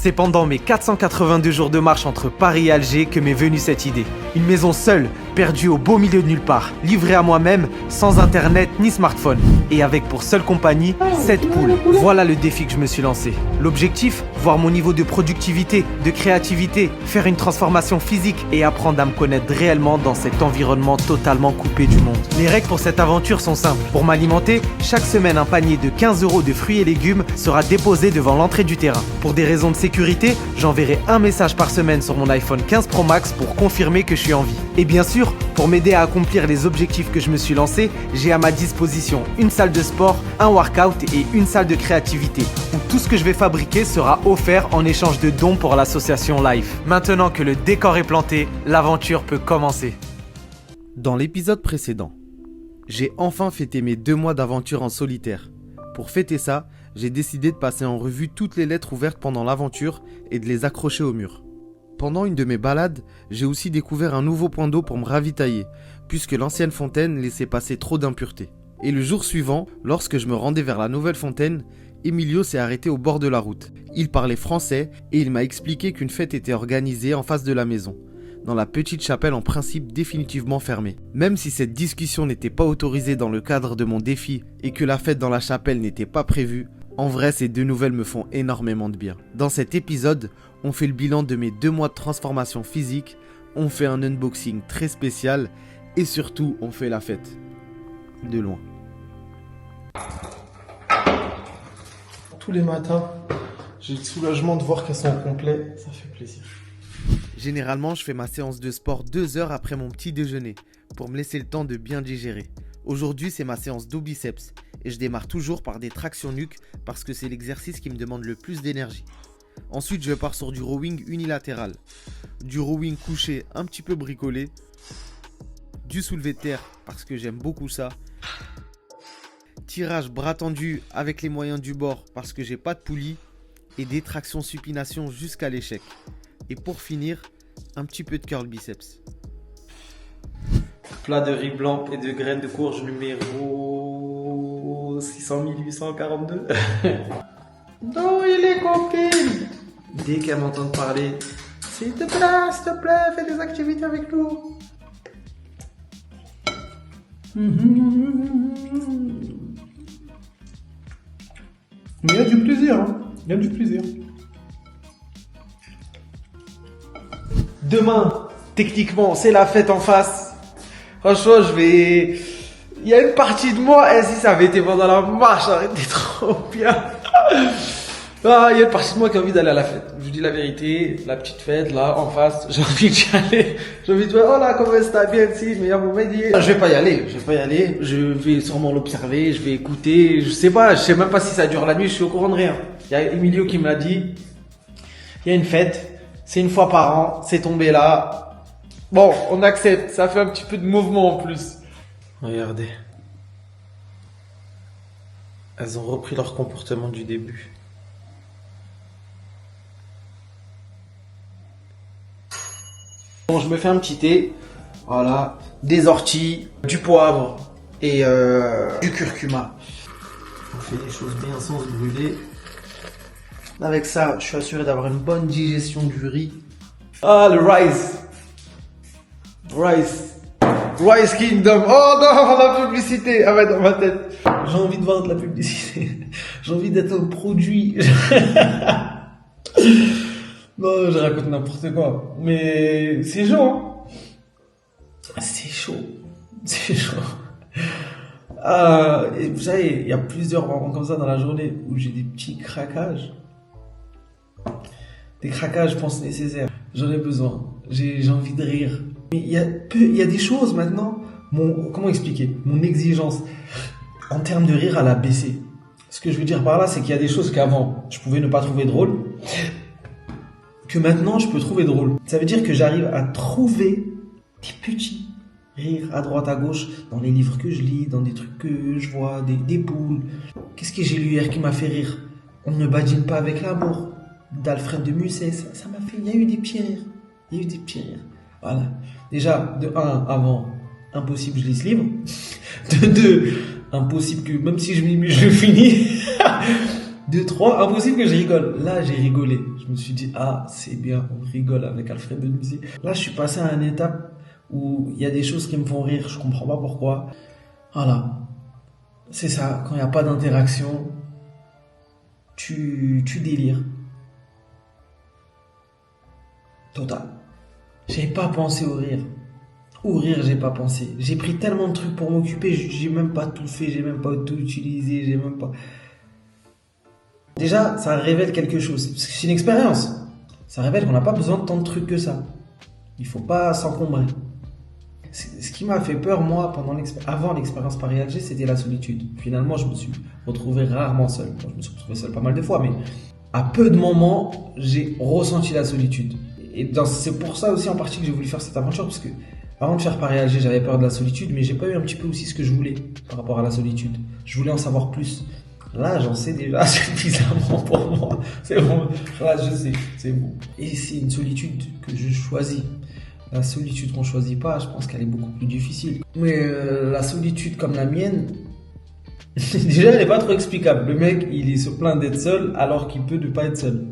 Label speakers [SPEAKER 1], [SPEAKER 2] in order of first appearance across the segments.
[SPEAKER 1] C'est pendant mes 482 jours de marche entre Paris et Alger que m'est venue cette idée. Une maison seule, perdue au beau milieu de nulle part, livrée à moi-même, sans internet ni smartphone. Et avec pour seule compagnie, 7 poules. Voilà le défi que je me suis lancé. L'objectif, voir mon niveau de productivité, de créativité, faire une transformation physique et apprendre à me connaître réellement dans cet environnement totalement coupé du monde. Les règles pour cette aventure sont simples. Pour m'alimenter, chaque semaine un panier de 15 € de fruits et légumes sera déposé devant l'entrée du terrain. Pour des raisons de sécurité, j'enverrai un message par semaine sur mon iPhone 15 Pro Max pour confirmer que je suis en vie. Et bien sûr, pour m'aider à accomplir les objectifs que je me suis lancé, j'ai à ma disposition une salle de sport, un workout et une salle de créativité où tout ce que je vais fabriquer sera offert en échange de dons pour l'association Life. Maintenant que le décor est planté, l'aventure peut commencer. Dans l'épisode précédent, j'ai enfin fêté mes 2 mois d'aventure en solitaire. Pour fêter ça, j'ai décidé de passer en revue toutes les lettres ouvertes pendant l'aventure et de les accrocher au mur. Pendant une de mes balades, j'ai aussi découvert un nouveau point d'eau pour me ravitailler, puisque l'ancienne fontaine laissait passer trop d'impuretés. Et le jour suivant, lorsque je me rendais vers la nouvelle fontaine, Emilio s'est arrêté au bord de la route. Il parlait français et il m'a expliqué qu'une fête était organisée en face de la maison, dans la petite chapelle en principe définitivement fermée. Même si cette discussion n'était pas autorisée dans le cadre de mon défi et que la fête dans la chapelle n'était pas prévue, en vrai, ces 2 nouvelles me font énormément de bien. Dans cet épisode, on fait le bilan de mes 2 mois de transformation physique, on fait un unboxing très spécial et surtout, on fait la fête. De loin.
[SPEAKER 2] Tous les matins, j'ai le soulagement de voir qu'elles sont au complet, ça fait plaisir.
[SPEAKER 1] Généralement, je fais ma séance de sport 2 heures après mon petit déjeuner pour me laisser le temps de bien digérer. Aujourd'hui, c'est ma séance dos biceps et je démarre toujours par des tractions nuque parce que c'est l'exercice qui me demande le plus d'énergie. Ensuite, je pars sur du rowing unilatéral, du rowing couché un petit peu bricolé, du soulevé de terre parce que j'aime beaucoup ça, tirage bras tendu avec les moyens du bord parce que j'ai pas de poulie et des tractions supination jusqu'à l'échec. Et pour finir, un petit peu de curl biceps.
[SPEAKER 2] Plat de riz blanc et de graines de courge numéro 600 842. Non, il est copine. Dès qu'elle m'entend parler, s'il te plaît, fais des activités avec nous. Mais il y a du plaisir, hein. Il y a du plaisir. Demain, techniquement, c'est la fête en face. Franchement, il y a une partie de moi, si ça avait été pendant la marche, ça aurait été trop bien. Ah, il y a une partie de moi qui a envie d'aller à la fête. Je vous dis la vérité, la petite fête, là, en face, j'ai envie d'y aller. J'ai envie de dire, oh là, comment est-ce que t'as bien ici, mais il y a mon médier. Je vais pas y aller. Je vais sûrement l'observer, je vais écouter, je sais même pas si ça dure la nuit, je suis au courant de rien. Il y a Emilio qui m'a dit, il y a une fête, c'est une fois par an, c'est tombé là. Bon, on accepte, ça fait un petit peu de mouvement en plus. Regardez. Elles ont repris leur comportement du début. Bon, je me fais un petit thé. Voilà. Des orties, du poivre et du curcuma. On fait les choses bien sans se brûler. Avec ça, je suis assuré d'avoir une bonne digestion du riz. Ah, le rice. Rice Kingdom. Oh non, la publicité. Ah ouais, dans ma tête. J'ai envie de voir de la publicité. J'ai envie d'être un produit. Non, je raconte n'importe quoi. Mais c'est chaud, hein. C'est chaud. Ah, et vous savez, il y a plusieurs moments comme ça dans la journée où j'ai des petits craquages. Des craquages, je pense, nécessaires. J'en ai besoin. J'ai envie de rire. Mais il y a des choses maintenant. Comment expliquer? Mon exigence en termes de rire, elle a baissé. Ce que je veux dire par là, c'est qu'il y a des choses qu'avant, je pouvais ne pas trouver drôles, que maintenant, je peux trouver drôles. Ça veut dire que j'arrive à trouver des petits rires à droite, à gauche, dans les livres que je lis, dans des trucs que je vois, des poules. Qu'est-ce que j'ai lu hier qui m'a fait rire? On ne badine pas avec l'amour, d'Alfred de Musset. Ça m'a fait... Il y a eu des petits rires. Voilà. Déjà, de 1, avant, impossible je lis ce livre. De 2, impossible que, même si je finis. 2, 3, impossible que je rigole. Là, j'ai rigolé. Je me suis dit, ah, c'est bien, on rigole avec Alfred de Musée. Là, je suis passé à une étape où il y a des choses qui me font rire, je comprends pas pourquoi. Voilà. C'est ça, quand il n'y a pas d'interaction, tu délires. Total. J'ai pas pensé au rire. Au rire, j'ai pas pensé. J'ai pris tellement de trucs pour m'occuper, j'ai même pas tout fait, j'ai même pas tout utilisé, j'ai même pas. Déjà, ça révèle quelque chose. Parce que c'est une expérience. Ça révèle qu'on n'a pas besoin de tant de trucs que ça. Il faut pas s'encombrer. Ce qui m'a fait peur, moi, avant l'expérience Paris-Alger, c'était la solitude. Finalement, je me suis retrouvé rarement seul. Bon, je me suis retrouvé seul pas mal de fois, mais à peu de moments, j'ai ressenti la solitude. Et c'est pour ça aussi en partie que j'ai voulu faire cette aventure, parce que avant de faire Paris-Alger, j'avais peur de la solitude, mais j'ai pas eu un petit peu aussi ce que je voulais par rapport à la solitude. Je voulais en savoir plus. Là, j'en sais déjà suffisamment pour moi. C'est bon. Là, je sais. C'est bon. Et c'est une solitude que je choisis. La solitude qu'on choisit pas, je pense qu'elle est beaucoup plus difficile. Mais la solitude comme la mienne, déjà, elle n'est pas trop explicable. Le mec, il est se plaint d'être seul alors qu'il peut ne pas être seul.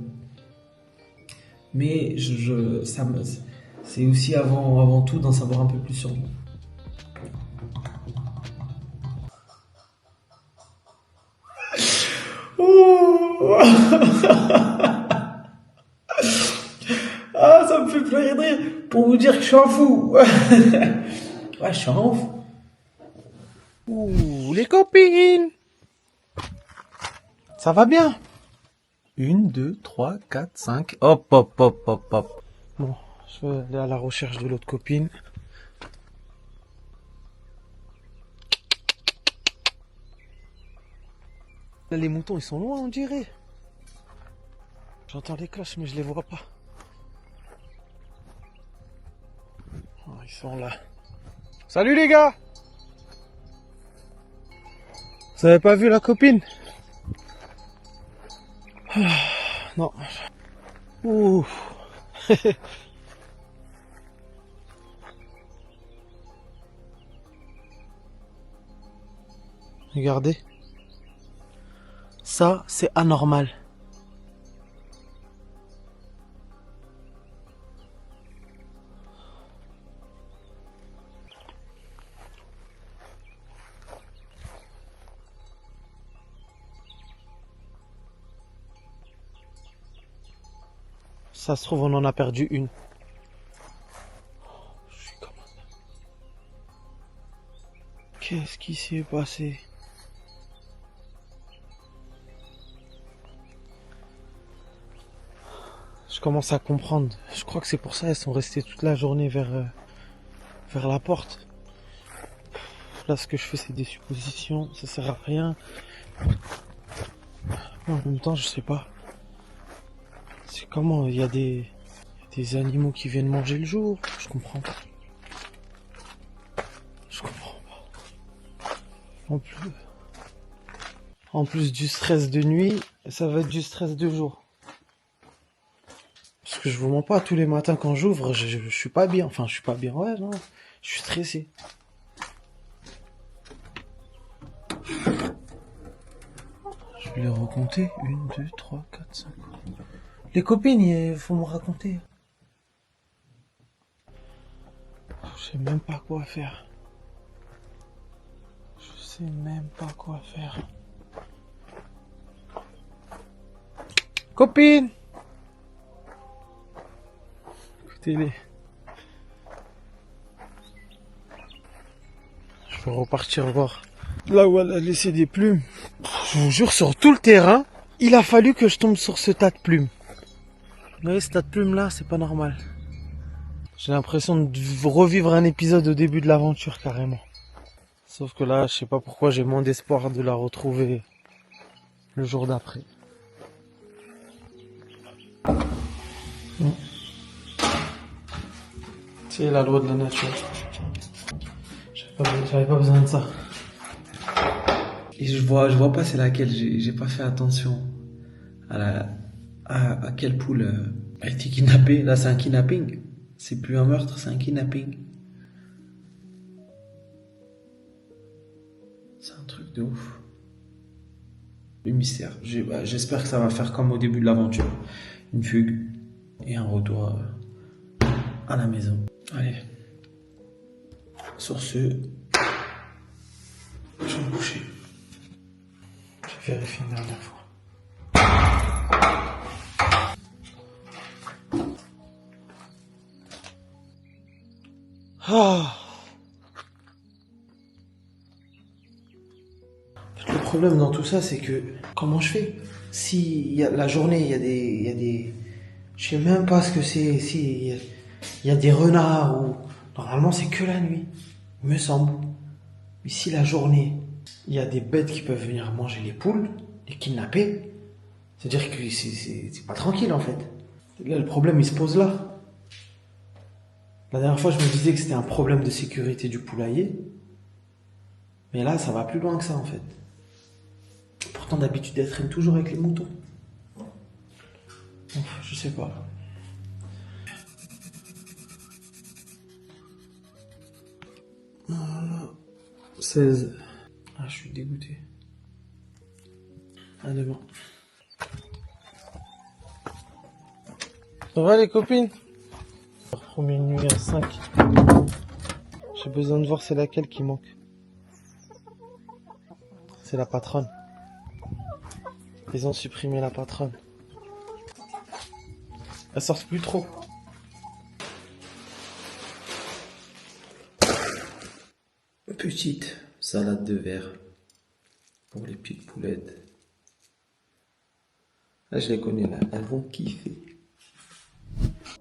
[SPEAKER 2] Mais c'est aussi avant tout d'en savoir un peu plus sur moi. Oh ah, ça me fait pleurer de rire pour vous dire que je suis un fou. Ouais, je suis un ouf.
[SPEAKER 1] Ouh, les copines! Ça va bien? 1, 2, 3, 4, 5. Hop, hop, hop, hop, hop. Bon, je vais aller à la recherche de l'autre copine. Là, les moutons, ils sont loin, on dirait. J'entends les cloches, mais je les vois pas. Oh, ils sont là. Salut les gars! Vous avez pas vu la copine? Ah, non. Ouh. Regardez. Ça, c'est anormal. Ça se trouve, on en a perdu une. Je suis comme... Qu'est-ce qui s'est passé? Je commence à comprendre. Je crois que c'est pour ça qu'elles sont restées toute la journée vers la porte. Là, ce que je fais, c'est des suppositions. Ça sert à rien. En même temps, je sais pas. C'est comment il y a des animaux qui viennent manger le jour. Je comprends pas. Je comprends pas. En plus du stress de nuit, ça va être du stress de jour. Parce que je vous mens pas, tous les matins quand j'ouvre, je suis pas bien. Enfin, je suis pas bien, ouais, non. Je suis stressé. Je vais les recompter. 1, 2, 3, 4, 5. Les copines, il faut me raconter. Je sais même pas quoi faire. Je sais même pas quoi faire. Copine! Écoutez-les. Je vais repartir voir. Là où elle a laissé des plumes. Je vous jure, sur tout le terrain, il a fallu que je tombe sur ce tas de plumes. Vous voyez, ce tas de plumes là, c'est pas normal. J'ai l'impression de revivre un épisode au début de l'aventure carrément. Sauf que là, je sais pas pourquoi j'ai moins d'espoir de la retrouver le jour d'après. C'est la loi de la nature. J'avais pas besoin de ça.
[SPEAKER 2] Et je vois pas c'est laquelle, j'ai pas fait attention à quelle poule a été kidnappée. Là, c'est un kidnapping. C'est plus un meurtre, c'est un kidnapping. C'est un truc de ouf. le mystère. J'espère que ça va faire comme au début de l'aventure. Une fugue et un retour à la maison. Allez. Sur ce, je vais me coucher. Je vérifie une dernière fois. Ah. Le problème dans tout ça, c'est que comment je fais? Si y a la journée, il y a des, je sais même pas ce que c'est. Si il y a des renards ou normalement c'est que la nuit, il me semble. Mais si la journée, il y a des bêtes qui peuvent venir manger les poules, les kidnapper, c'est-à-dire que c'est pas tranquille en fait. Là, le problème il se pose là. La dernière fois, je me disais que c'était un problème de sécurité du poulailler, mais là, ça va plus loin que ça en fait. Pourtant, d'habitude, elle traîne toujours avec les moutons. Je sais pas. Voilà. 16. Ah, je suis dégoûté. À demain. Ça va les copines? Première nuit à 5. J'ai besoin de voir c'est laquelle qui manque. C'est la patronne. Ils ont supprimé la patronne. Elle sort plus trop. Petite salade de verre pour les petites poulettes. Là, je les connais là, elles vont kiffer.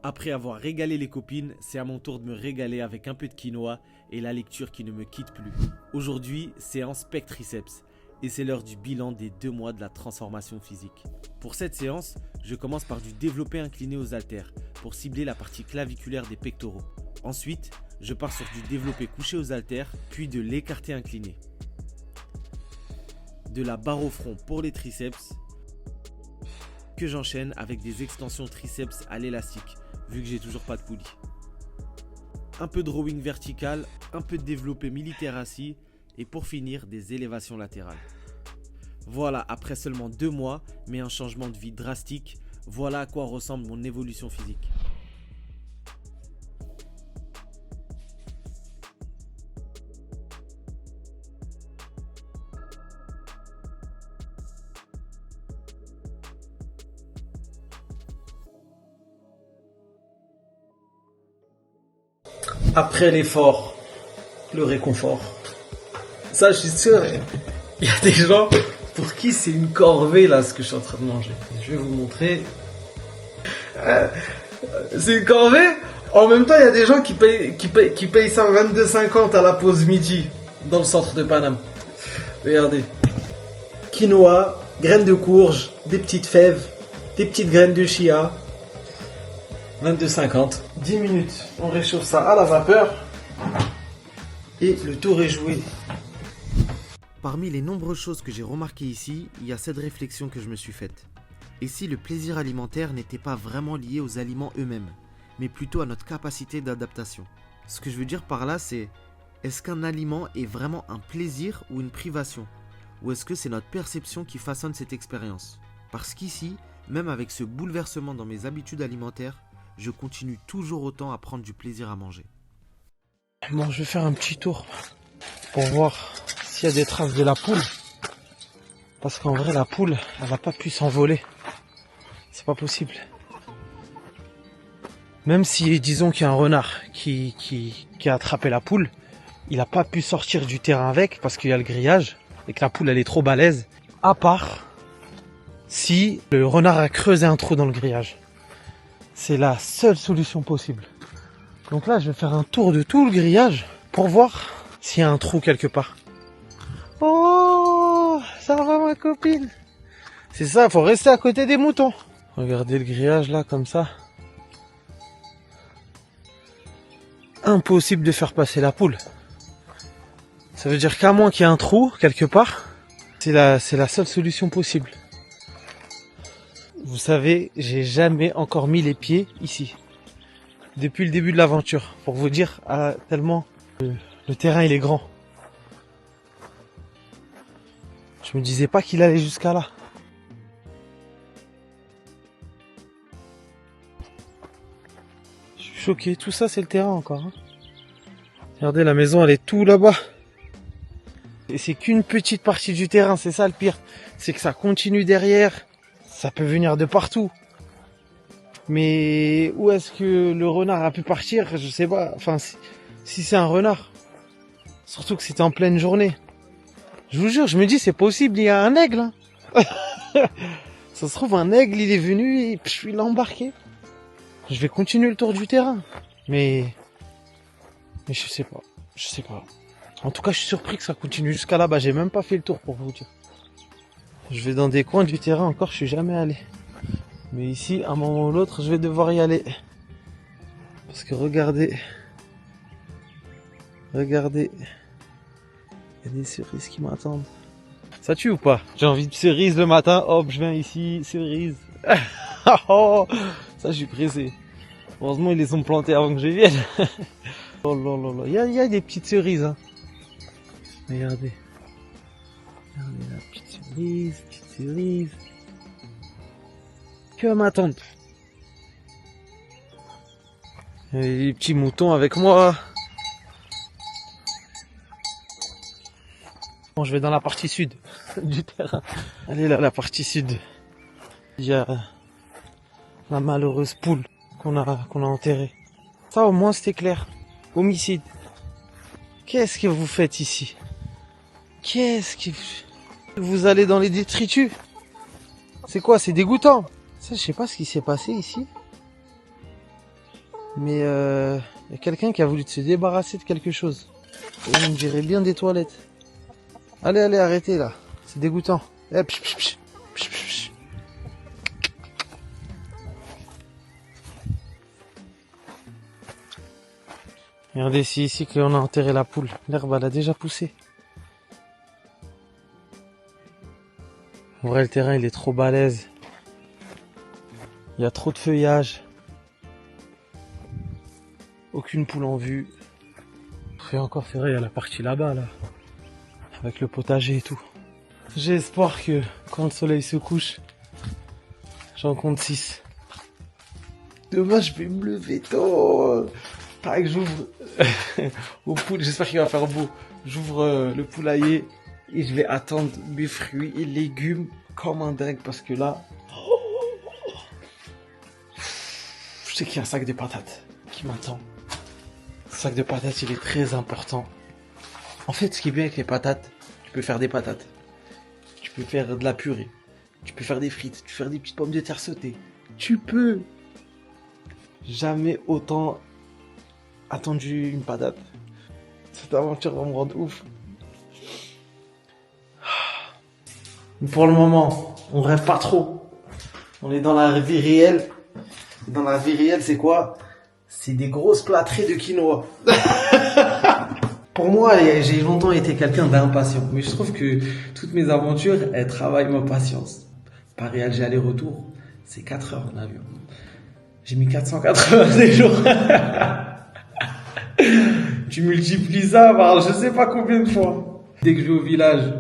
[SPEAKER 1] Après avoir régalé les copines, c'est à mon tour de me régaler avec un peu de quinoa et la lecture qui ne me quitte plus. Aujourd'hui, séance pec triceps et c'est l'heure du bilan des 2 mois de la transformation physique. Pour cette séance, je commence par du développé incliné aux haltères pour cibler la partie claviculaire des pectoraux. Ensuite, je pars sur du développé couché aux haltères, puis de l'écarté incliné. De la barre au front pour les triceps, que j'enchaîne avec des extensions triceps à l'élastique, vu que j'ai toujours pas de poulie. Un peu de rowing vertical, un peu de développé militaire assis, et pour finir, des élévations latérales. Voilà, après seulement 2 mois, mais un changement de vie drastique, voilà à quoi ressemble mon évolution physique.
[SPEAKER 2] Après l'effort, le réconfort. Ça, je suis sûr, il y a des gens pour qui c'est une corvée là ce que je suis en train de manger. Je vais vous montrer. C'est une corvée. En même temps, il y a des gens qui payent ça 22,50 à la pause midi dans le centre de Paname. Regardez. Quinoa, graines de courge, des petites fèves, des petites graines de chia. 22,50. 10 minutes, on réchauffe ça à la vapeur. Et le tour est joué.
[SPEAKER 1] Parmi les nombreuses choses que j'ai remarquées ici, il y a cette réflexion que je me suis faite. Et si le plaisir alimentaire n'était pas vraiment lié aux aliments eux-mêmes, mais plutôt à notre capacité d'adaptation? Ce que je veux dire par là, c'est est-ce qu'un aliment est vraiment un plaisir ou une privation? Ou est-ce que c'est notre perception qui façonne cette expérience? Parce qu'ici, même avec ce bouleversement dans mes habitudes alimentaires, je continue toujours autant à prendre du plaisir à manger.
[SPEAKER 2] Bon, je vais faire un petit tour pour voir s'il y a des traces de la poule. Parce qu'en vrai, la poule, elle va pas pu s'envoler. C'est pas possible. Même si, disons qu'il y a un renard qui a attrapé la poule, il a pas pu sortir du terrain avec parce qu'il y a le grillage et que la poule, elle est trop balèze. À part si le renard a creusé un trou dans le grillage. C'est la seule solution possible. Donc là, je vais faire un tour de tout le grillage pour voir s'il y a un trou quelque part. Oh, ça va ma copine? C'est ça, il faut rester à côté des moutons. Regardez le grillage là, comme ça. Impossible de faire passer la poule. Ça veut dire qu'à moins qu'il y ait un trou quelque part, c'est la seule solution possible. Vous savez, j'ai jamais encore mis les pieds ici. Depuis le début de l'aventure. Pour vous dire, tellement le terrain il est grand. Je
[SPEAKER 1] Je me disais pas qu'il allait jusqu'à là. Je suis choqué, tout ça c'est le terrain encore. Hein. Regardez, la maison elle est tout là-bas. Et c'est qu'une petite partie du terrain, c'est ça le pire. C'est que ça continue derrière. Ça peut venir de partout. Mais où est-ce que le renard a pu partir? Je sais pas. Enfin, si c'est un renard. Surtout que c'était en pleine journée. Je vous jure, je me dis c'est possible, il y a un aigle. Hein. Ça se trouve un aigle, il est venu et il l'a embarqué. Je vais continuer le tour du terrain. Mais je sais pas. Je sais pas. En tout cas, je suis surpris que ça continue jusqu'à là-bas. J'ai même pas fait le tour pour vous dire. Je vais dans des coins du terrain encore, je suis jamais allé. Mais ici, à un moment ou l'autre, je vais devoir y aller. Parce que regardez. Regardez. Il y a des cerises qui m'attendent. Ça tue ou pas? J'ai envie de cerises le matin. Hop, je viens ici, cerises. Oh, ça, je suis pressé. Heureusement, ils les ont plantées avant que je vienne. Oh là là là. Il y a des petites cerises. Hein. Regardez. Regardez la petite cerise. Que m'attendre. Et les petits moutons avec moi. Bon, je vais dans la partie sud du terrain. Allez là, la partie sud. Il y a la malheureuse poule qu'on a enterrée. Ça au moins c'était clair. Homicide. Qu'est-ce que vous faites ici? Qu'est-ce que vous allez dans les détritus? C'est quoi? C'est dégoûtant. Ça, je sais pas ce qui s'est passé ici. Mais il y a quelqu'un qui a voulu se débarrasser de quelque chose. Et on dirait bien des toilettes. Allez, arrêtez là. C'est dégoûtant. Eh, psh, psh, psh. Psh, psh, psh. Regardez, c'est ici qu'on a enterré la poule. L'herbe, elle a déjà poussé. En vrai, le terrain, il est trop balèze. Il y a trop de feuillage. Aucune poule en vue. Et encore, c'est vrai, il y a la partie là-bas, là. Avec le potager et tout. J'ai espoir que quand le soleil se couche, j'en compte 6. Demain, je vais me lever tôt. Pareil que j'ouvre au poule. J'espère qu'il va faire beau. J'ouvre le poulailler et je vais attendre mes fruits et légumes comme un dingue parce que là, je sais qu'il y a un sac de patates qui m'attend. Ce sac de patates, il est très important. En fait, ce qui est bien avec les patates, tu peux faire des patates. Tu peux faire de la purée. Tu peux faire des frites. Tu peux faire des petites pommes de terre sautées. Tu peux. Jamais autant attendu une patate. Cette aventure va me rendre ouf. Mais pour le moment, on rêve pas trop. On est dans la vie réelle. Dans la vie réelle, c'est quoi? C'est des grosses plâtrées de quinoa. Pour moi, j'ai longtemps été quelqu'un d'impatient. Mais je trouve que toutes mes aventures, elles travaillent ma patience. Paris-Alger aller-retour, c'est 4 heures en avion. J'ai mis 480 jours. Tu multiplies ça par je sais pas combien de fois. Dès que je vais au village,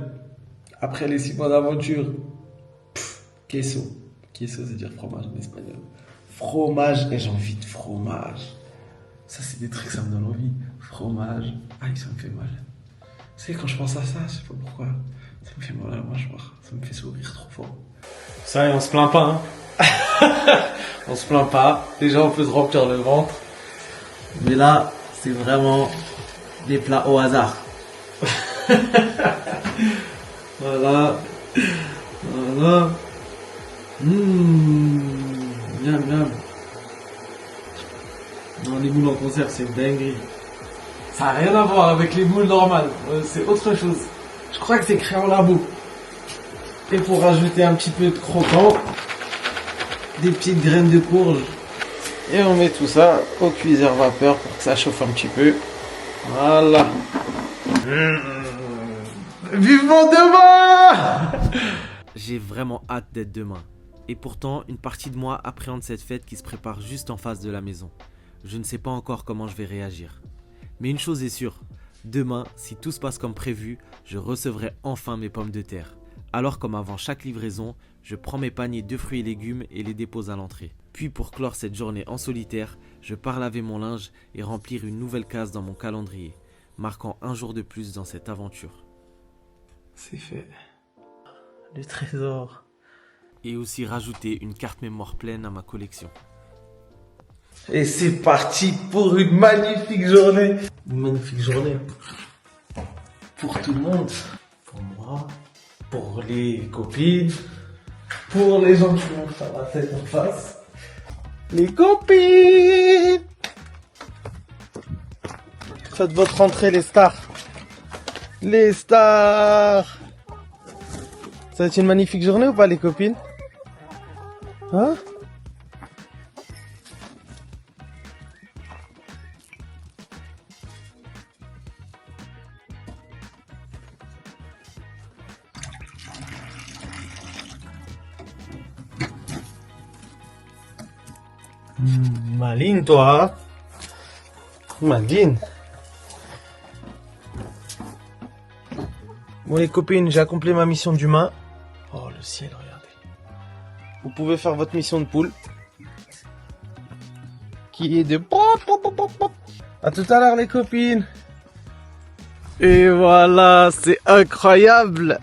[SPEAKER 1] après les 6 mois d'aventure, queso. Queso, c'est dire fromage en espagnol. Fromage, et j'ai envie de fromage. Ça, c'est des trucs, ça me donne envie. Fromage. Aïe, ça me fait mal. Tu sais, quand je pense à ça, je sais pas pourquoi. Ça me fait mal à la mâchoire. Ça me fait sourire trop fort. Ça y est, on se plaint pas, hein. On se plaint pas. Déjà, on peut se remplir le ventre. Mais là, c'est vraiment des plats au hasard. Voilà. Voilà. Miam, miam. Non, les moules en conserve, c'est une dinguerie. Ça n'a rien à voir avec les moules normales. C'est autre chose. Je crois que c'est créé en labo. Et pour rajouter un petit peu de croquant, des petites graines de courge. Et on met tout ça au cuiseur vapeur pour que ça chauffe un petit peu. Voilà. Vivement demain!
[SPEAKER 3] J'ai vraiment hâte d'être demain. Et pourtant, une partie de moi appréhende cette fête qui se prépare juste en face de la maison. Je ne sais pas encore comment je vais réagir. Mais une chose est sûre, demain, si tout se passe comme prévu, je recevrai enfin mes pommes de terre. Alors comme avant chaque livraison, je prends mes paniers de fruits et légumes et les dépose à l'entrée. Puis pour clore cette journée en solitaire, je pars laver mon linge et remplir une nouvelle case dans mon calendrier, marquant un jour de plus dans cette aventure.
[SPEAKER 2] C'est fait. Le trésor.
[SPEAKER 3] Et aussi rajouter une carte mémoire pleine à ma collection.
[SPEAKER 2] Et c'est parti pour une magnifique journée. Une magnifique journée. Pour tout le monde. Pour moi. Pour les copines. Pour les gens qui vont faire la tête en face. Les copines. Faites votre rentrée les stars. Les stars. Ça va être une magnifique journée ou pas les copines? Hein? Maline, toi. Maline. Bon, les copines, j'ai accompli ma mission d'humain. Oh, le ciel, regardez. Vous pouvez faire votre mission de poule. Qui est de pop, pop, pop, pop, pop. À tout à l'heure, les copines. Et voilà, c'est incroyable.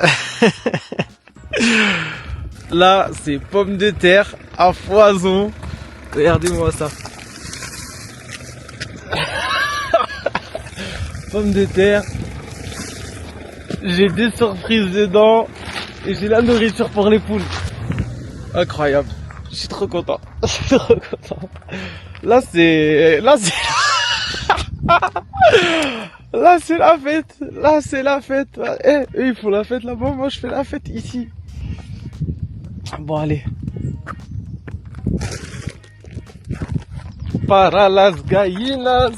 [SPEAKER 2] Là, c'est pommes de terre à foison. Regardez-moi ça. Pommes de terre. J'ai des surprises dedans. Et j'ai la nourriture pour les poules. Incroyable. Je suis trop content. Je suis trop content. Là, c'est la fête. Là, c'est la fête. Eh, eux, ils font la fête là-bas. Moi, je fais la fête ici. Bon, allez. Para las gallinas.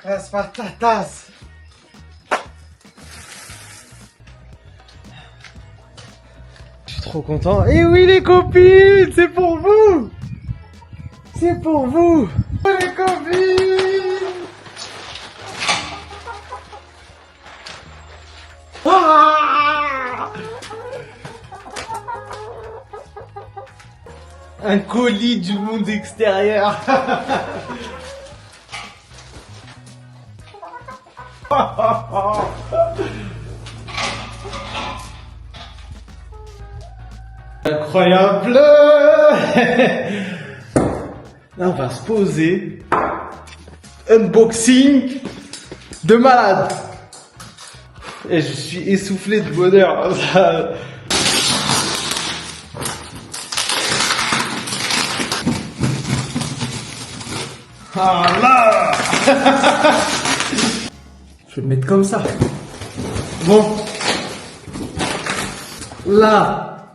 [SPEAKER 2] Las patatas. Je suis trop content. Et oui les copines, c'est pour vous. C'est pour vous. Les copines. Ah, un colis du monde extérieur. Incroyable. Là, on va se poser. Unboxing de malade. Et je suis essoufflé de bonheur. Ah là. Je vais le mettre comme ça. Bon. Là,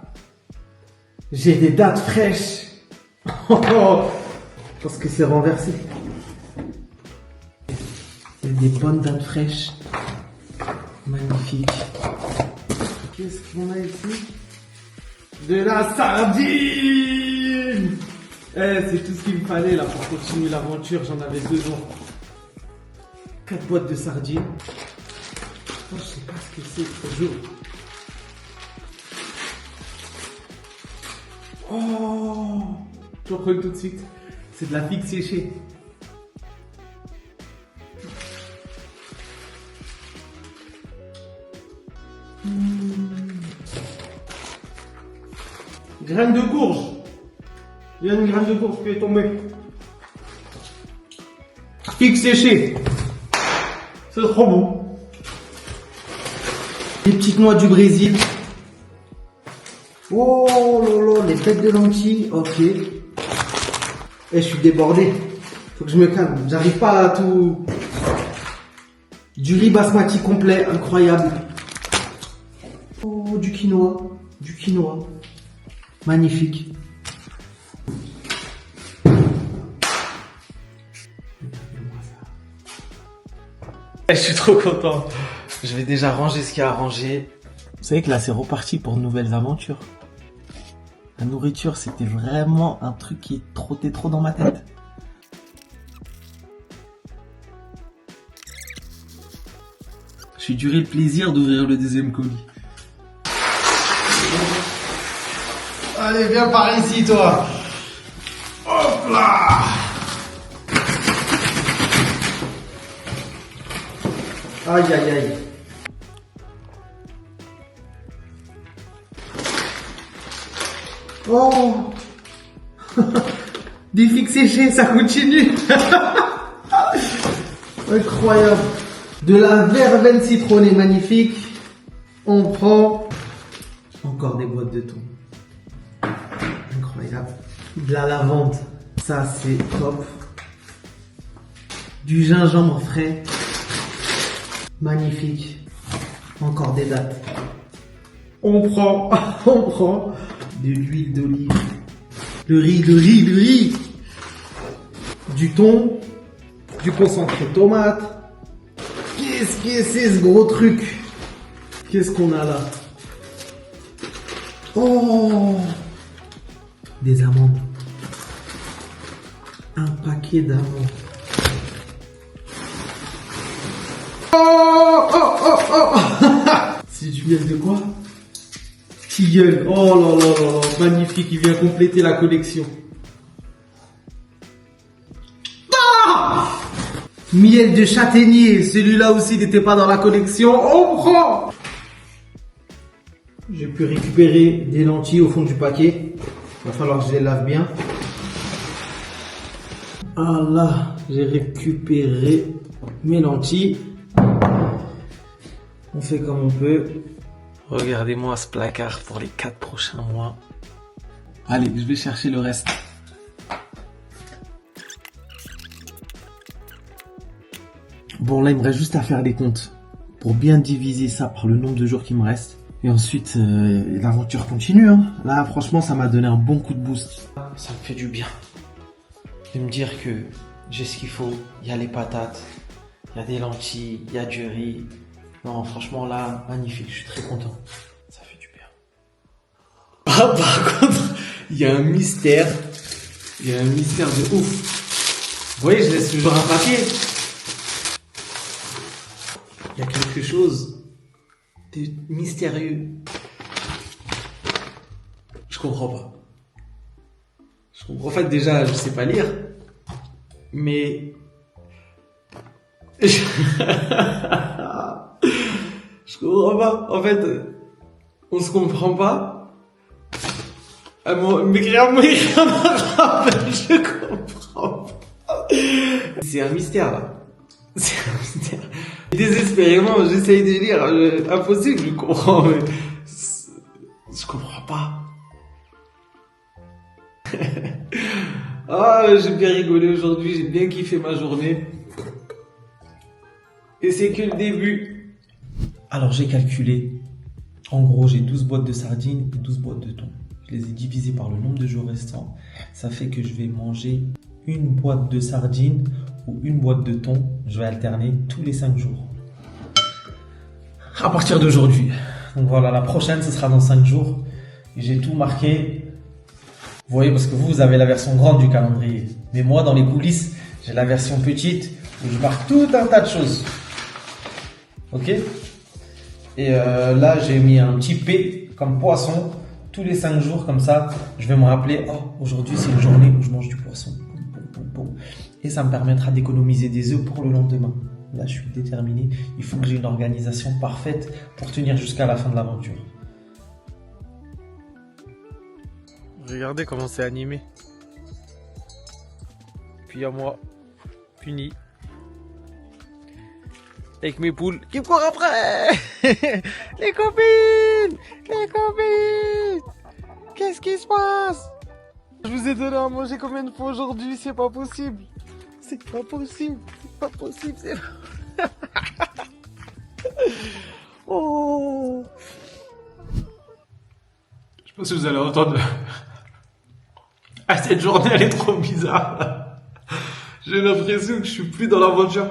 [SPEAKER 2] j'ai des dattes fraîches. Parce que c'est renversé. Il y a des bonnes dattes fraîches. Magnifique. Qu'est-ce qu'on a ici? De la sardine. C'est tout ce qu'il me fallait là pour continuer l'aventure. J'en avais besoin. 4 boîtes de sardines. Oh, je sais pas ce que c'est, trop jaune. Oh, je reprends tout de suite. C'est de la figue séchée. Graine de courge. Il y a une graine de courge qui est tombée. Figue séchée. C'est trop bon. Les petites noix du Brésil. Oh lolo, les têtes de lentilles. Ok. Je suis débordé. Faut que je me calme. J'arrive pas à tout. Du riz basmati complet, incroyable. Oh, du quinoa. Du quinoa. Magnifique. Je suis trop content. Je vais déjà ranger ce qu'il y a à ranger. Vous savez que là, c'est reparti pour de nouvelles aventures. La nourriture, c'était vraiment un truc qui trottait trop dans ma tête. suis duré le plaisir d'ouvrir le deuxième colis. Allez, viens par ici, toi. Hop là. Aïe, aïe, aïe. Oh. Des figues séchées, ça continue. Incroyable. De la verveine citronnée magnifique. On prend encore des boîtes de thon. Incroyable. De la lavande. Ça, c'est top. Du gingembre frais. Magnifique. Encore des dattes. On prend de l'huile d'olive. Le riz. Du thon. Du concentré de tomate. Qu'est-ce que c'est ce gros truc? Qu'est-ce qu'on a là? Oh! Des amandes. Un paquet d'amandes. Oh! C'est du miel de quoi? Tilleul. Oh là là là là. Magnifique, il vient compléter la collection. Miel de châtaignier, celui-là aussi n'était pas dans la collection. On prend. J'ai pu récupérer des lentilles au fond du paquet. Il va falloir que je les lave bien. Ah là, j'ai récupéré mes lentilles. On fait comme on peut. Regardez-moi ce placard pour les 4 prochains mois. Allez, je vais chercher le reste. Bon, là, il me reste juste à faire les comptes pour bien diviser ça par le nombre de jours qui me reste. Et ensuite, l'aventure continue. Hein. Là, franchement, ça m'a donné un bon coup de boost. Ça me fait du bien de me dire que j'ai ce qu'il faut. Il y a les patates, il y a des lentilles, il y a du riz. Non, franchement, là, magnifique. Je suis très content. Ça fait du bien. Ah, par contre, il y a un mystère. Il y a un mystère de ouf. Vous voyez, je laisse toujours un papier. Il y a quelque chose de mystérieux. Je comprends pas. En fait, déjà, je sais pas lire. Mais... je comprends pas. En fait, on se comprend pas. M'écrire un arabe, je comprends pas. C'est un mystère, là. C'est un mystère. Désespérément, j'essaye de lire. Impossible, je comprends, mais... je comprends pas. Ah, j'ai bien rigolé aujourd'hui, j'ai bien kiffé ma journée. Et c'est que le début. Alors j'ai calculé. En gros, j'ai 12 boîtes de sardines et 12 boîtes de thon. Je les ai divisées par le nombre de jours restants. Ça fait que je vais manger une boîte de sardines ou une boîte de thon. Je vais alterner tous les 5 jours. À partir d'aujourd'hui. Donc voilà, la prochaine, ce sera dans 5 jours. Et j'ai tout marqué. Vous voyez, parce que vous avez la version grande du calendrier. Mais moi, dans les coulisses, j'ai la version petite où je marque tout un tas de choses. Ok? Et là, j'ai mis un petit P comme poisson. Tous les 5 jours, comme ça, je vais me rappeler, oh, aujourd'hui, c'est une journée où je mange du poisson. Et ça me permettra d'économiser des œufs pour le lendemain. Là, je suis déterminé. Il faut que j'ai une organisation parfaite pour tenir jusqu'à la fin de l'aventure.
[SPEAKER 1] Regardez comment c'est animé. Puis il y a moi, puni. Avec mes poules qui me courent après. Les copines. Qu'est-ce qui se passe? Je vous ai donné à manger combien de fois aujourd'hui? C'est pas possible. C'est pas possible. Oh.
[SPEAKER 2] Je sais pas si vous allez entendre. Ah, cette journée, elle est trop bizarre. J'ai l'impression que je suis plus dans l'aventure.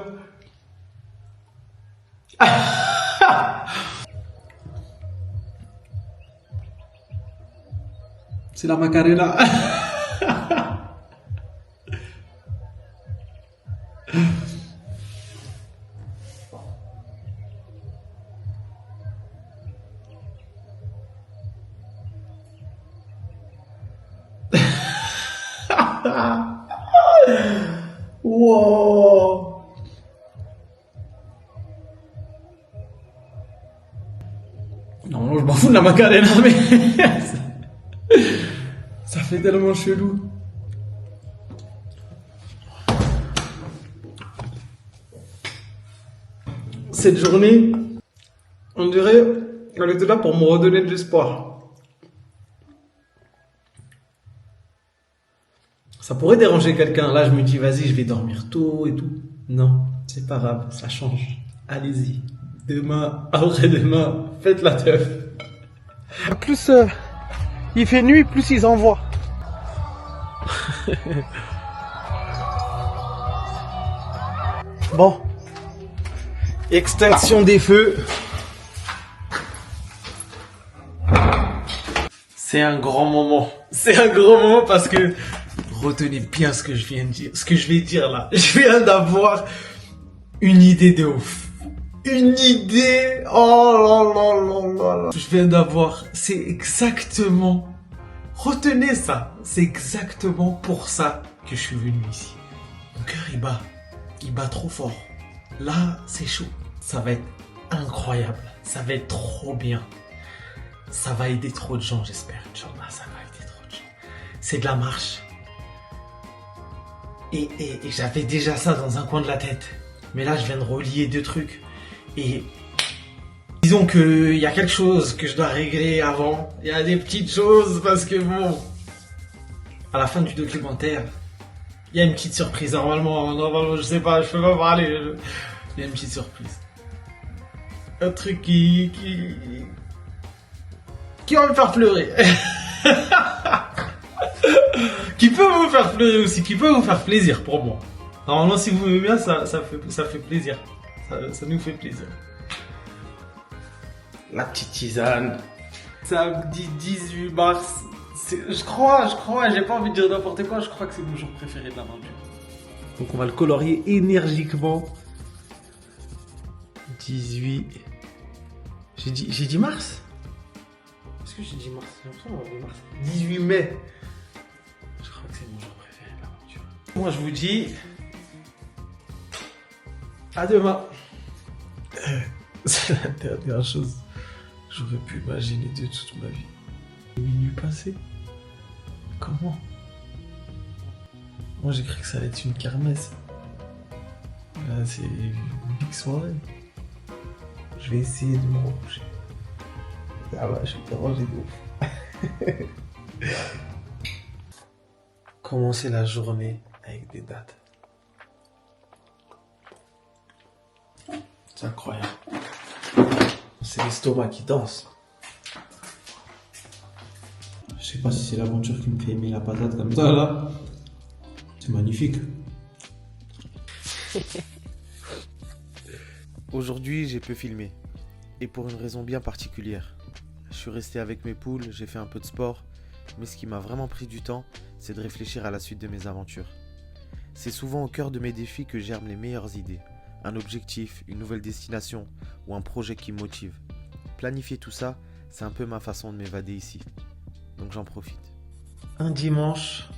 [SPEAKER 2] C'est la Macarena. Wow. Non, je m'en fous de la Macarena, mais ça fait tellement chelou. Cette journée, on dirait, elle était là pour me redonner de l'espoir. Ça pourrait déranger quelqu'un. Là, je me dis, vas-y, je vais dormir tôt et tout. Non, c'est pas grave, ça change. Allez-y. Demain, après-demain, faites la teuf.
[SPEAKER 4] Plus il fait nuit, plus ils envoient. Bon. Extinction des feux.
[SPEAKER 2] C'est un grand moment. C'est un grand moment parce que retenez bien ce que je viens de dire. Ce que je vais dire là. Je viens d'avoir une idée de ouf. Une idée. Oh là là là là là. Je viens d'avoir. C'est exactement. Retenez ça. C'est exactement pour ça que je suis venu ici. Mon cœur il bat. Il bat trop fort. Là, c'est chaud. Ça va être incroyable. Ça va être trop bien. Ça va aider trop de gens, j'espère. Inch'Allah, ça va aider trop de gens. C'est de la marche. Et j'avais déjà ça dans un coin de la tête. Mais là, je viens de relier deux trucs. Et disons qu'il y a quelque chose que je dois régler avant. Il y a des petites choses parce que bon... À la fin du documentaire, il y a une petite surprise. Normalement, je sais pas, je peux pas parler. Il y a une petite surprise. Un truc qui va me faire pleurer. Qui peut vous faire pleurer aussi, qui peut vous faire plaisir pour moi. Normalement, si vous aimez bien, ça fait plaisir. Ça nous fait plaisir. La petite tisane. Samedi 18 mars. Je crois, j'ai pas envie de dire n'importe quoi, je crois que c'est mon jour préféré de l'aventure. Donc on va le colorier énergiquement. 18... J'ai dit mars? Est-ce que j'ai dit mars? J'ai l'impression d'avoir dit mars. 18 mai. Je crois que c'est mon jour préféré de l'aventure. Moi je vous dis... À demain. C'est la dernière chose que j'aurais pu imaginer de toute ma vie. Minuit passé. Comment? Moi j'ai cru que ça allait être une kermesse. Là c'est une big soirée. Je vais essayer de me recoucher. Ah ouais, je vais te ranger de ouf. Commencer la journée avec des dates. C'est incroyable. C'est l'estomac qui danse. Je sais pas si c'est l'aventure qui me fait aimer la patate comme ça là. C'est magnifique.
[SPEAKER 3] Aujourd'hui, j'ai peu filmé. Et pour une raison bien particulière. Je suis resté avec mes poules, j'ai fait un peu de sport. Mais ce qui m'a vraiment pris du temps, c'est de réfléchir à la suite de mes aventures. C'est souvent au cœur de mes défis que germent les meilleures idées. Un objectif, une nouvelle destination ou un projet qui me motive. Planifier tout ça, c'est un peu ma façon de m'évader ici. Donc j'en profite.
[SPEAKER 2] Un dimanche.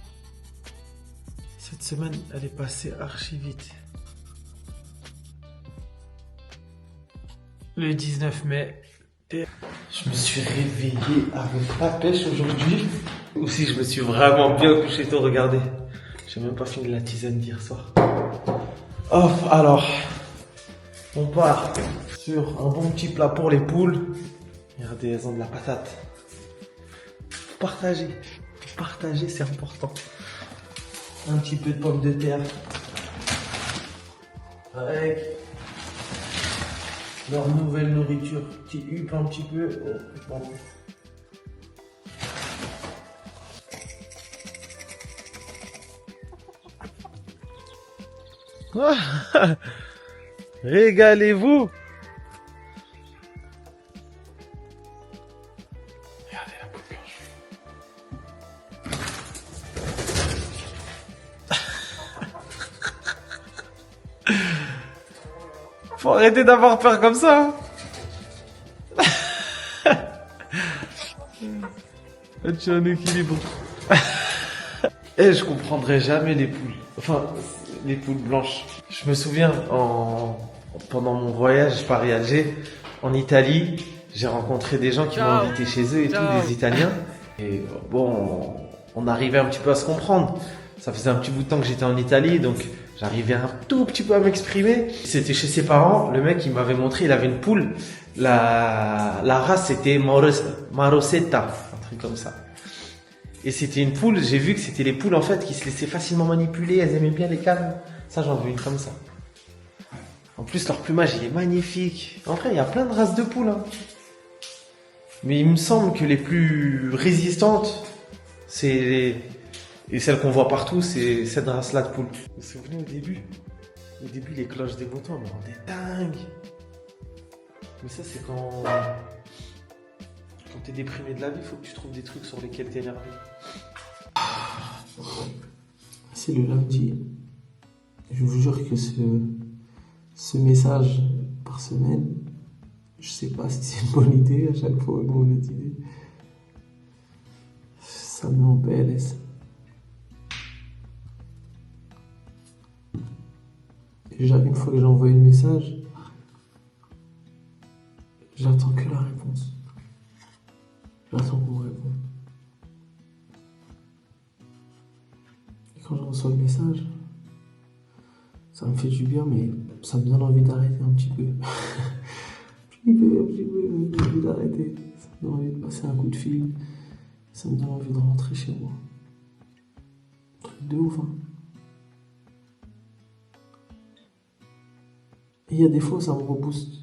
[SPEAKER 2] Cette semaine, elle est passée archi vite. Le 19 mai. Et je me suis réveillé avec la pêche aujourd'hui. Aussi, je me suis vraiment bien couché tôt, regardez. J'ai même pas fini la tisane d'hier soir. Oh, alors. On part sur un bon petit plat pour les poules. Regardez, elles ont de la patate. Partager. Partager, c'est important. Un petit peu de pommes de terre. Avec leur nouvelle nourriture. Petit huppe un petit peu. Oh, bon. Régalez-vous. Regardez la poule blanche. Faut arrêter d'avoir peur comme ça. Tu as un équilibre. Eh, je comprendrai jamais les poules. Enfin, les poules blanches. Je me souviens, pendant mon voyage Paris-Alger, en Italie, j'ai rencontré des gens qui m'ont invité chez eux et tout, des Italiens. Et bon, on arrivait un petit peu à se comprendre. Ça faisait un petit bout de temps que j'étais en Italie, donc j'arrivais un tout petit peu à m'exprimer. C'était chez ses parents, le mec il m'avait montré, il avait une poule. La race c'était Marosetta, un truc comme ça. Et c'était une poule, j'ai vu que c'était les poules en fait qui se laissaient facilement manipuler, elles aimaient bien les calmes. Ça j'en veux une comme ça. En plus leur plumage il est magnifique. En vrai il y a plein de races de poules. Hein. Mais il me semble que les plus résistantes, et celles qu'on voit partout, c'est cette race-là de poules. Vous vous souvenez au début les cloches des motos me rendaient dingue. Mais ça c'est quand t'es déprimé de la vie, il faut que tu trouves des trucs sur lesquels t'es énervé.
[SPEAKER 5] C'est le lundi. Je vous jure que ce message par semaine, je sais pas si c'est une bonne idée, à chaque fois une mauvaise idée. Ça me met en PLS. Déjà, une fois que j'ai envoyé le message, j'attends que la réponse. J'attends qu'on me réponde. Et quand je reçois le message, ça me fait du bien, mais ça me donne envie d'arrêter un petit peu. un petit peu envie d'arrêter. Ça me donne envie de passer un coup de fil. Ça me donne envie de rentrer chez moi. Truc de ouf, hein. Et il y a des fois, ça me rebooste.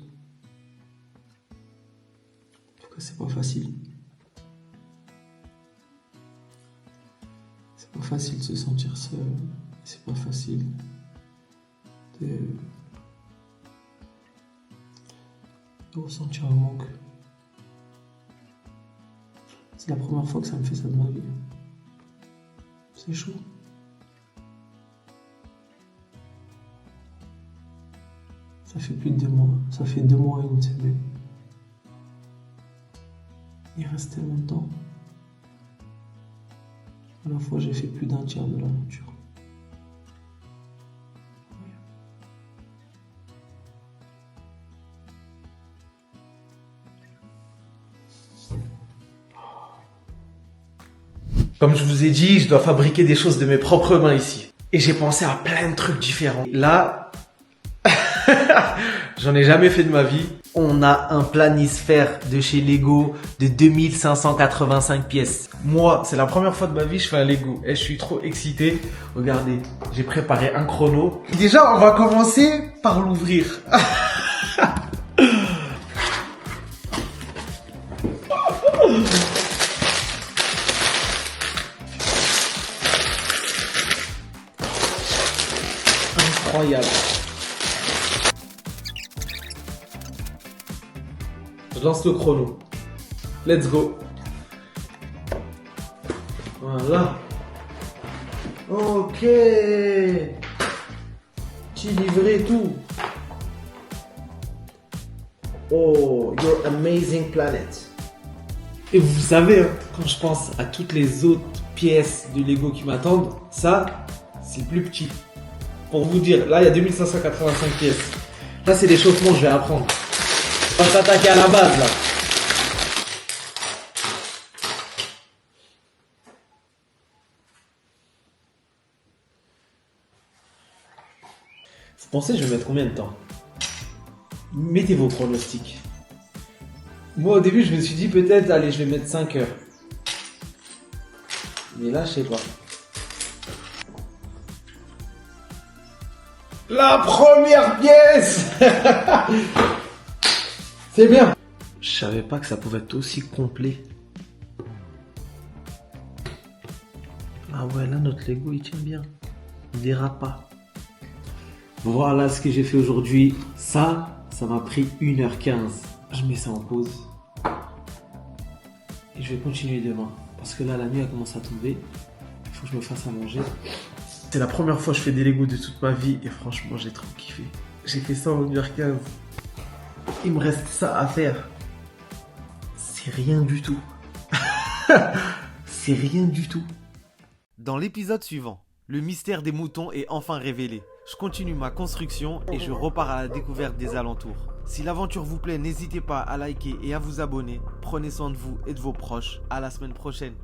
[SPEAKER 5] En tout cas, c'est pas facile. C'est pas facile de se sentir seul. C'est pas facile de ressentir un manque. C'est la première fois que ça me fait ça de ma vie. C'est chaud. Ça fait plus de 2 mois. Ça fait 2 mois et une semaine. Il reste tellement de temps. À la fois, j'ai fait plus d'un tiers de l'aventure.
[SPEAKER 2] Comme je vous ai dit, je dois fabriquer des choses de mes propres mains ici. Et j'ai pensé à plein de trucs différents. Là, j'en ai jamais fait de ma vie. On a un planisphère de chez Lego de 2585 pièces. Moi, c'est la première fois de ma vie que je fais un Lego. Et je suis trop excité. Regardez, j'ai préparé un chrono. Déjà, on va commencer par l'ouvrir. Incroyable. Je lance le chrono. Let's go. Voilà. Ok. Petit livret et tout. Oh, your amazing planet. Et vous savez, hein, quand je pense à toutes les autres pièces de Lego qui m'attendent, ça, c'est le plus petit. Pour vous dire, là, il y a 2585 pièces. Là, c'est des chaussements que je vais apprendre. On va s'attaquer à la base, là. Vous pensez, je vais mettre combien de temps? Mettez vos pronostics. Moi, au début, je me suis dit peut-être, allez, je vais mettre 5 heures. Mais là, je sais pas. La première pièce. C'est bien. Je savais pas que ça pouvait être aussi complet. Ah ouais, là, notre Lego, il tient bien. Il dérape pas. Voilà ce que j'ai fait aujourd'hui. Ça m'a pris 1h15. Je mets ça en pause. Et je vais continuer demain. Parce que là, la nuit a commencé à tomber. Il faut que je me fasse à manger. C'est la première fois que je fais des Lego de toute ma vie. Et franchement, j'ai trop kiffé. J'ai fait ça en 1h15. Il me reste ça à faire. C'est rien du tout. C'est rien du tout.
[SPEAKER 1] Dans l'épisode suivant, le mystère des moutons est enfin révélé. Je continue ma construction et je repars à la découverte des alentours. Si l'aventure vous plaît, n'hésitez pas à liker et à vous abonner. Prenez soin de vous et de vos proches. À la semaine prochaine.